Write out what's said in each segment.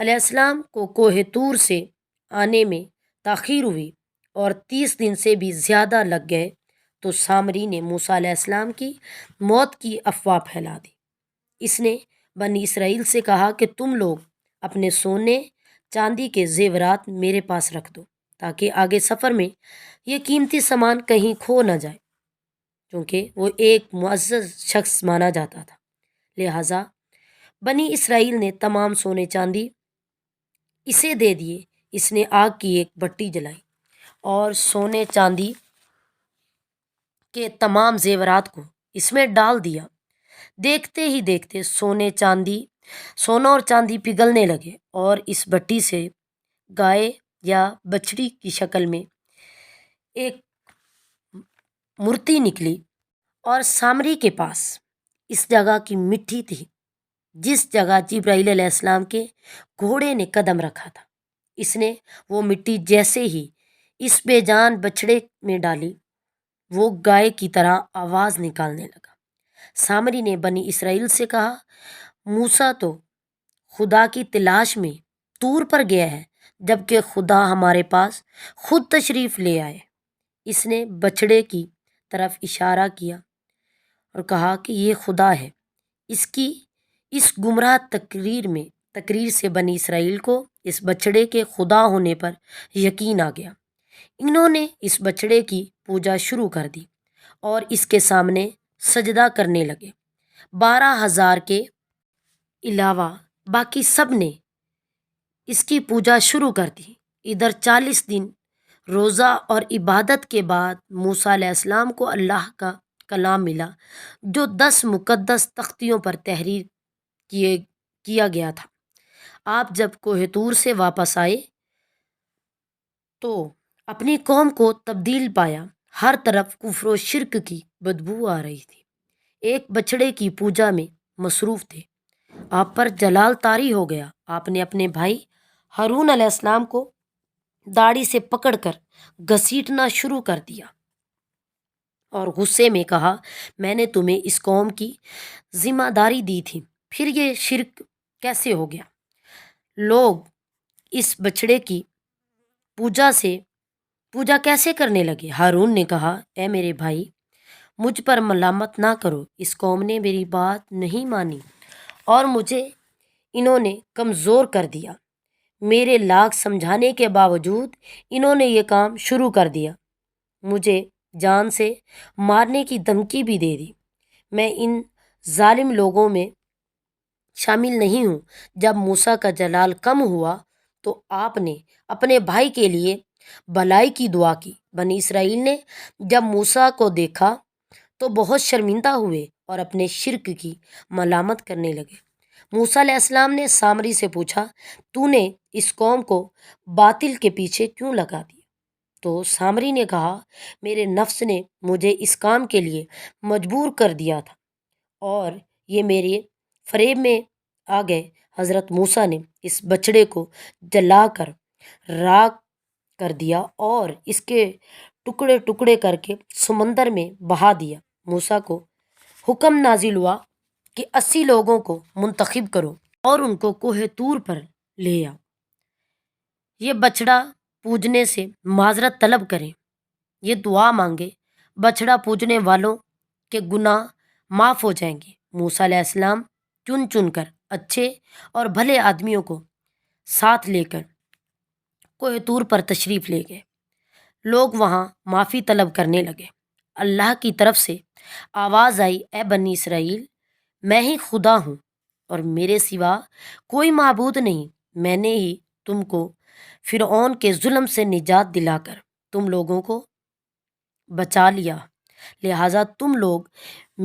علیہ السلام کو کوہ طور سے آنے میں تاخیر ہوئی اور 30 دن سے بھی زیادہ لگ گئے تو سامری نے موسیٰ علیہ السلام کی موت کی افواہ پھیلا دی۔ اس نے بنی اسرائیل سے کہا کہ تم لوگ اپنے سونے چاندی کے زیورات میرے پاس رکھ دو تاکہ آگے سفر میں یہ قیمتی سامان کہیں کھو نہ جائے، کیونکہ وہ ایک معزز شخص مانا جاتا تھا۔ لہٰذا بنی اسرائیل نے تمام سونے چاندی اسے دے دیے۔ اس نے آگ کی ایک بٹی جلائی اور سونے چاندی کے تمام زیورات کو اس میں ڈال دیا۔ دیکھتے ہی دیکھتے سونا اور چاندی پگھلنے لگے اور اس بٹی سے گائے یا بچڑی کی شکل میں ایک مورتی نکلی اور سامری کے پاس اس جگہ کی مٹی تھی جس جگہ جبرائیل علیہ السلام کے گھوڑے نے قدم رکھا تھا۔ اس نے وہ مٹی جیسے ہی اس بے جان بچڑے میں ڈالی، وہ گائے کی طرح آواز نکالنے لگا۔ سامری نے بنی اسرائیل سے کہا، موسیٰ تو خدا کی تلاش میں طور پر گیا ہے، جبکہ خدا ہمارے پاس خود تشریف لے آئے۔ اس نے بچڑے کی طرف اشارہ کیا اور کہا کہ یہ خدا ہے۔ اس گمراہ تقریر سے بنی اسرائیل کو اس بچڑے کے خدا ہونے پر یقین آ گیا۔ انہوں نے اس بچڑے کی پوجا شروع کر دی اور اس کے سامنے سجدہ کرنے لگے۔ 12,000 کے علاوہ باقی سب نے اس کی پوجا شروع کر دی۔ ادھر 40 دن روزہ اور عبادت کے بعد موسیٰ علیہ السلام کو اللہ کا کلام ملا جو 10 مقدس تختیوں پر تحریر کیا گیا تھا۔ آپ جب کوہ طور سے واپس آئے تو اپنی قوم کو تبدیل پایا۔ ہر طرف کفر و شرک کی بدبو آ رہی تھی۔ ایک بچڑے کی پوجا میں مصروف تھے۔ آپ پر جلال طاری ہو گیا۔ آپ نے اپنے بھائی ہارون علیہ السلام کو داڑھی سے پکڑ کر گھسیٹنا شروع کر دیا اور غصے میں کہا، میں نے تمہیں اس قوم کی ذمہ داری دی تھی، پھر یہ شرک کیسے ہو گیا؟ لوگ اس بچڑے کی پوجا کیسے کرنے لگے؟ ہارون نے کہا، اے میرے بھائی، مجھ پر ملامت نہ کرو۔ اس قوم نے میری بات نہیں مانی اور مجھے انہوں نے کمزور کر دیا۔ میرے لاکھ سمجھانے کے باوجود انہوں نے یہ کام شروع کر دیا، مجھے جان سے مارنے کی دھمکی بھی دے دی۔ میں ان ظالم لوگوں میں شامل نہیں ہوں۔ جب موسیٰ کا جلال کم ہوا تو آپ نے اپنے بھائی کے لیے بھلائی کی دعا کی۔ بنی اسرائیل نے جب موسیٰ کو دیکھا تو بہت شرمندہ ہوئے اور اپنے شرک کی ملامت کرنے لگے۔ موسیٰ علیہ السلام نے سامری سے پوچھا، تو نے اس قوم کو باطل کے پیچھے کیوں لگا دیا؟ تو سامری نے کہا، میرے نفس نے مجھے اس کام کے لیے مجبور کر دیا تھا اور یہ میرے فریب میں آ گئے۔ حضرت موسیٰ نے اس بچڑے کو جلا کر راکھ کر دیا اور اس کے ٹکڑے ٹکڑے کر کے سمندر میں بہا دیا۔ موسیٰ کو حکم نازل ہوا کہ 80 لوگوں کو منتخب کرو اور ان کو کوہ طور پر لے آؤ۔ یہ بچڑا پوجنے سے معذرت طلب کریں، یہ دعا مانگے، بچڑا پوجنے والوں کے گناہ معاف ہو جائیں گے۔ موسیٰ علیہ السلام چن چن کر اچھے اور بھلے آدمیوں کو ساتھ لے کر کوہ طور پر تشریف لے گئے۔ لوگ وہاں معافی طلب کرنے لگے۔ اللہ کی طرف سے آواز آئی، اے بنی اسرائیل، میں ہی خدا ہوں اور میرے سوا کوئی معبود نہیں۔ میں نے ہی تم کو فرعون کے ظلم سے نجات دلا کر تم لوگوں کو بچا لیا، لہٰذا تم لوگ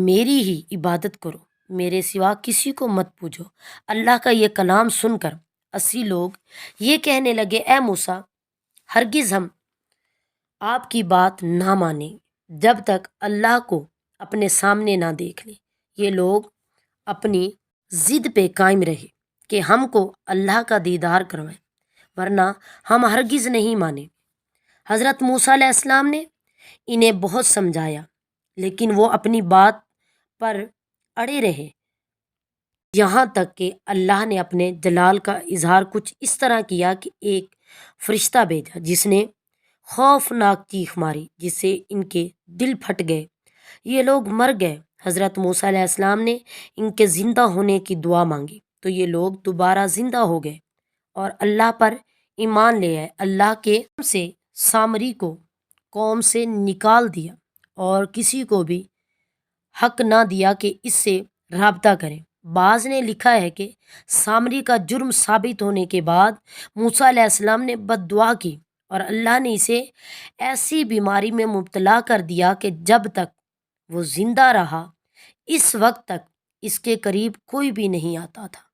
میری ہی عبادت کرو، میرے سوا کسی کو مت پوجو۔ اللہ کا یہ کلام سن کر 80 لوگ یہ کہنے لگے، اے موسیٰ، ہرگز ہم آپ کی بات نہ مانیں جب تک اللہ کو اپنے سامنے نہ دیکھ لیں۔ یہ لوگ اپنی ضد پہ قائم رہے کہ ہم کو اللہ کا دیدار کروائیں، ورنہ ہم ہرگز نہیں مانیں۔ حضرت موسیٰ علیہ السلام نے انہیں بہت سمجھایا لیکن وہ اپنی بات پر اڑے رہے۔ یہاں تک کہ اللہ نے اپنے جلال کا اظہار کچھ اس طرح کیا کہ ایک فرشتہ بھیجا جس نے خوفناک چیخ ماری جس سے ان کے دل پھٹ گئے، یہ لوگ مر گئے۔ حضرت موسیٰ علیہ السلام نے ان کے زندہ ہونے کی دعا مانگی تو یہ لوگ دوبارہ زندہ ہو گئے اور اللہ پر ایمان لے آئے۔ اللہ کے حکم سے سامری کو قوم سے نکال دیا اور کسی کو بھی حق نہ دیا کہ اس سے رابطہ کریں۔ بعض نے لکھا ہے کہ سامری کا جرم ثابت ہونے کے بعد موسیٰ علیہ السلام نے بد دعا کی اور اللہ نے اسے ایسی بیماری میں مبتلا کر دیا کہ جب تک وہ زندہ رہا اس وقت تک اس کے قریب کوئی بھی نہیں آتا تھا۔